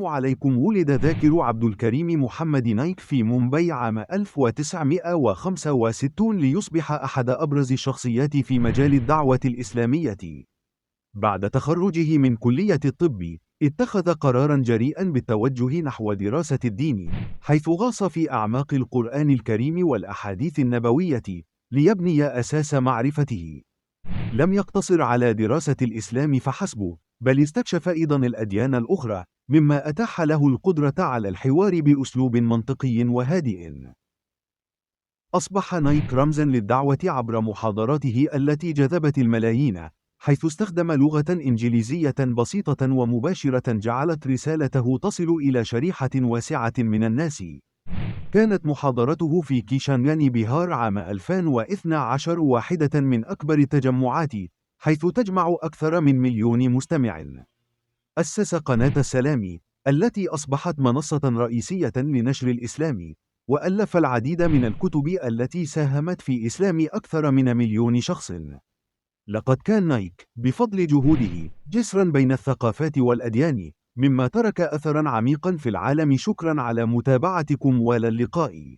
السلام عليكم. ولد ذاكر عبد الكريم محمد نايك في مومباي عام 1965 ليصبح أحد أبرز الشخصيات في مجال الدعوة الإسلامية. بعد تخرجه من كلية الطب، اتخذ قراراً جريئاً بالتوجه نحو دراسة الدين، حيث غاص في أعماق القرآن الكريم والأحاديث النبوية ليبني أساس معرفته. لم يقتصر على دراسة الإسلام فحسب، بل استكشف أيضاً الأديان الأخرى، مما أتاح له القدرة على الحوار بأسلوب منطقي وهادئ. أصبح نايك رمزاً للدعوة عبر محاضراته التي جذبت الملايين، حيث استخدم لغة إنجليزية بسيطة ومباشرة جعلت رسالته تصل إلى شريحة واسعة من الناس. كانت محاضرته في كيشانغاني بيهار عام 2012 واحدة من أكبر التجمعات، حيث تجمع أكثر من 1,000,000 مستمع. أسس قناة السلام، التي أصبحت منصة رئيسية لنشر الإسلام، وألف العديد من الكتب التي ساهمت في إسلام أكثر من 1,000,000 شخص. لقد كان نايك، بفضل جهوده، جسراً بين الثقافات والأديان، مما ترك أثراً عميقاً في العالم. شكراً على متابعتكم، والى اللقاء.